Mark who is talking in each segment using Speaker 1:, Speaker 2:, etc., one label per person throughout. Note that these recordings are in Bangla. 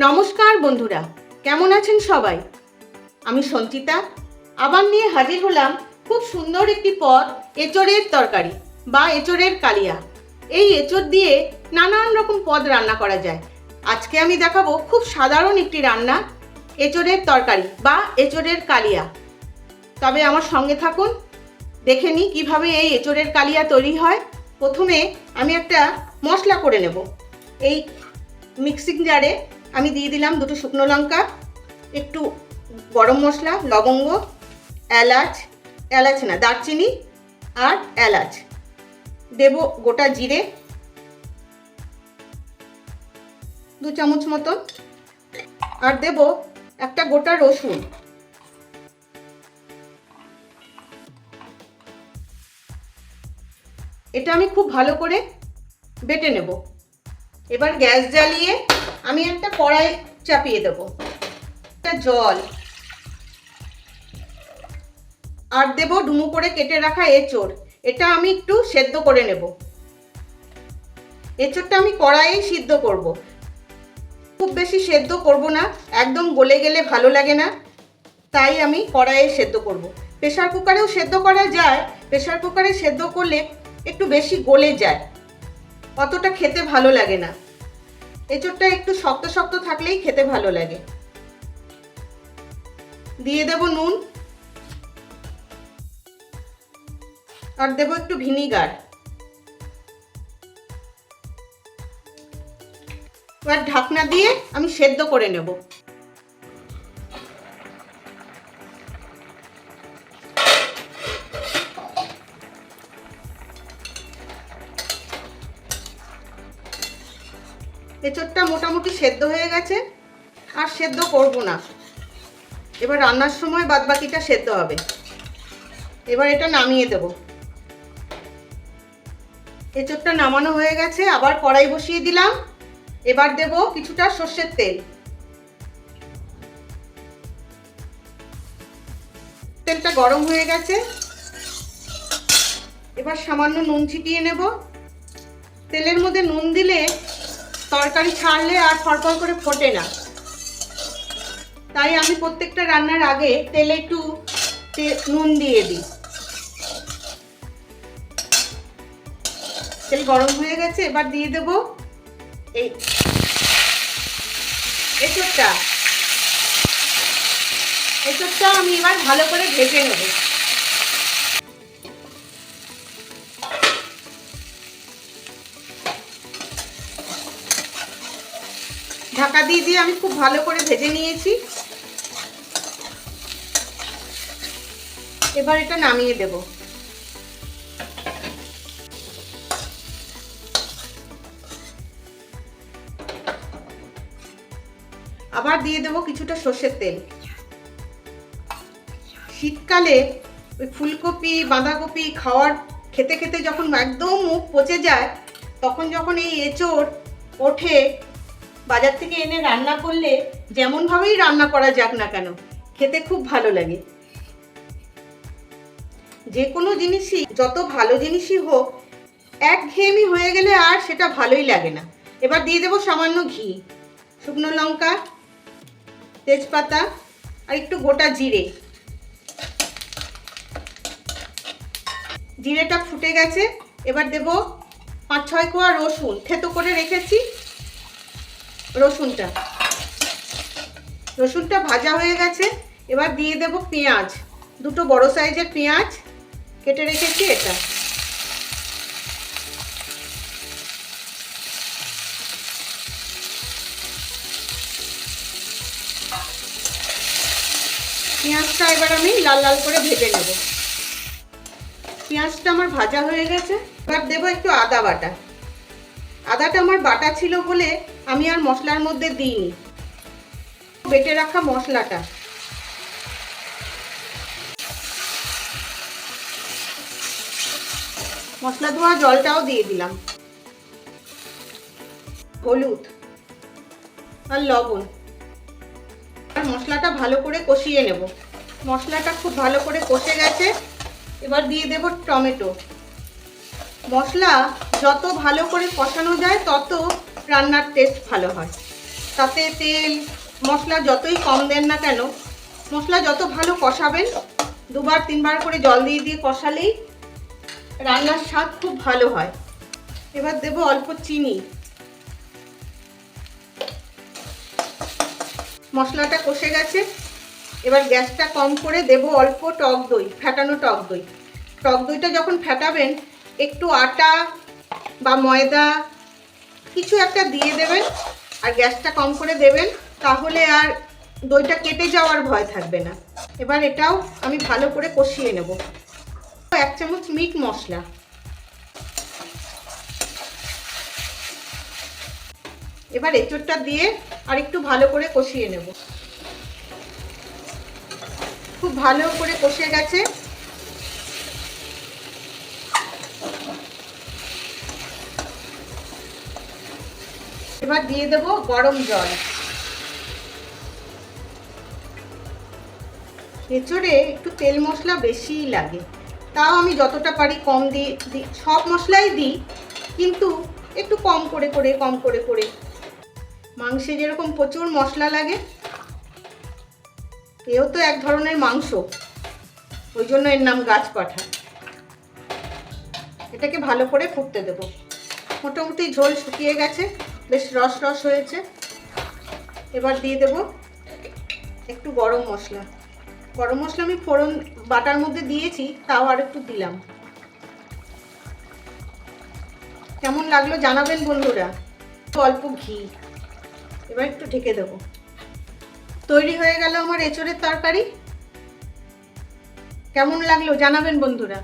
Speaker 1: নমস্কার বন্ধুরা, কেমন আছেন সবাই? আমি সঞ্চিতা আবার নিয়ে হাজির হলাম খুব সুন্দর একটি পদ, এঁচোড়ের তরকারি বা এঁচোড়ের কালিয়া। এই এঁচোড় দিয়ে নানান রকম পদ রান্না করা যায়। আজকে আমি দেখাবো খুব সাধারণ একটি রান্না, এঁচোড়ের তরকারি বা এঁচোড়ের কালিয়া। তবে আমার সঙ্গে থাকুন, দেখে নিই কীভাবে এই এঁচোড়ের কালিয়া তৈরি হয়। প্রথমে আমি একটা মশলা করে নেব। এই মিক্সিং জারে আমি দিয়ে দিলাম দুটো শুকনো লঙ্কা, একটু গরম মশলা, লবঙ্গ, এলাচ না দারচিনি আর এলাচ, দেব গোটা জিরে 2 চামচ মতন, আর দেব একটা গোটা রসুন। এটা আমি খুব ভালো করে বেটে নেব। এবার গ্যাস জ্বালিয়ে আমি একটা কড়াই চাপিয়ে দেব, একটা জল, আর দেব ডুমো করে কেটে রাখা এঁচোড়। এটা আমি একটু সেদ্ধ করে নেব। এঁচোড়টা আমি কড়াইয়ে সিদ্ধ করব, খুব বেশি সেদ্ধ করব না, একদম গলে গেলে ভালো লাগে না, তাই আমি কড়াইয়ে সেদ্ধ করব। প্রেসার কুকারেও সেদ্ধ করা যায়, প্রেসার কুকারে সেদ্ধ করলে একটু বেশি গলে যায়, অতটা খেতে ভালো লাগে না। এঁচোড়টা একটু শক্ত শক্ত থাকলেই খেতে ভালো লাগে। দিয়ে দেব নুন, আর দেব একটু ভিনিগার। এবার ঢাকনা দিয়ে আমি সেদ্ধ করে নেব। এঁচোড়টা মোটামুটি সেদ্ধ হয়ে গেছে, আর সেদ্ধ করব না। এবার রান্নার সময় বাদবাকিটা সেদ্ধ হবে। এবার এটা নামিয়ে দেব। এঁচোড়টা নামানো হয়ে গেছে, আবার কড়াই বসিয়ে দিলাম। এবার দেব কিছুটা সর্ষের তেল। তেলটা গরম হয়ে গেছে, এবার সামান্য নুন ছিটিয়ে নেব। তেলের মধ্যে নুন দিলে তরকারি ছাড়লে আর ফরফর করে ফোটে না, তাই আমি প্রত্যেকটা রান্নার আগে তেলে একটু নুন দিয়ে দিই। তেল গরম হয়ে গেছে, এবার দিয়ে দেব এই এঁচোড়টা। আমি এবার ভালো করে ভেজে নেব। ঢাকা দিয়ে আমি খুব ভালো করে ভেজে নিয়েছি। এবার এটা নামিয়ে দেব। আবার দিয়ে দেব কিছুটা সর্ষের তেল। শীতকালে ওই ফুলকপি বাঁধাকপি খেতে খেতে যখন একদম মুখ পচে যায়, তখন যখন এই এঁচোড় ওঠে, বাজার থেকে এনে রান্না করলে যেমনভাবেই রান্না করা যাক না কেন, খেতে খুব ভালো লাগে। যে কোনো জিনিসই, যত ভালো জিনিসই হোক, একঘেয়েমি হয়ে গেলে আর সেটা ভালোই লাগে না। এবার দিয়ে দেবো সামান্য ঘি, শুকনো লঙ্কা, তেজপাতা আর একটু গোটা জিরে। জিরেটা ফুটে গেছে, এবার দেব 5-6 কোয়া রসুন, থেতো করে রেখেছি। রসুনটা ভাজা হয়ে গেছে, এবার দিয়ে দেব পেঁয়াজ, দুটো বড় সাইজের পেঁয়াজ কেটে রেখেছি। এটা পেঁয়াজটা এবার আমি লাল লাল করে ভেজে নেব। পেঁয়াজটা আমার ভাজা হয়ে গেছে, এবার দেব একটু আদা বাটা। আদাটা আমার বাটা ছিল বলে আমি আর মশলার মধ্যে দিইনি। বেটে রাখা মশলাটা, মশলা ধোয়া জলটাও দিয়ে দিলাম, হলুদ আর লবণ, আর মশলাটা ভালো করে কষিয়ে নেব। মশলাটা খুব ভালো করে কষে গেছে, এবার দিয়ে দেব টমেটো। মশলা যত ভালো করে কষানো যায় তত রান্নার টেস্ট ভালো হয়। তাতে তেল মশলা যতই কম দেন না কেন, মশলা যত ভালো কষাবেন, 2-3 বার করে জল দিয়ে দিয়ে কষালেই রান্নার স্বাদ খুব ভালো হয়। এবার দেব অল্প চিনি। মশলাটা কষে গেছে, এবার গ্যাসটা কম করে দেব অল্প টক দই, ফেটানো টক দই। টক দইটা যখন ফেটাবেন একটু আটা বা ময়দা কিছু একটা দিয়ে দেবেন আর গ্যাসটা কম করে দেবেন, তাহলে আর দইটা কেটে যাওয়ার ভয় থাকবে না। এবার এটাও আমি ভালো করে কষিয়ে নেব। 1 চামচ মিট মশলা, এবার এঁচোড়টা দিয়ে আর একটু ভালো করে কষিয়ে নেব। খুব ভালো করে কষে গেছে। এবার দিয়ে দেব গরম জল। এঁচোড়ে একটু তেল মশলা বেশিই লাগে, তাও আমি যতটা পারি কম দিই। সব মশলাই দিই, কিন্তু একটু কম করে করে। মাংসে যেরকম প্রচুর মশলা লাগে, এও তো এক ধরনের মাংস, ওই জন্য এর নাম গাছপাঠা। এটাকে ভালো করে ফুটতে দেব। মোটামুটি ঝোল শুকিয়ে গেছে, বেশ রস রস হয়েছে। এবার দিয়ে দেব একটু গরম মশলা। গরম মশলা আমি ফোড়ন বাটার মধ্যে দিয়েছি, তাও আর একটু দিলাম। কেমন লাগলো জানাবেন বন্ধুরা। অল্প ঘি। এবার একটু ঢেকে দেব। তৈরি হয়ে গেল আমার এঁচোড়ের তরকারি। কেমন লাগলো জানাবেন বন্ধুরা,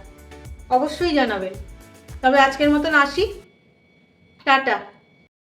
Speaker 1: অবশ্যই জানাবেন। তবে আজকের মতন আসি, টাটা।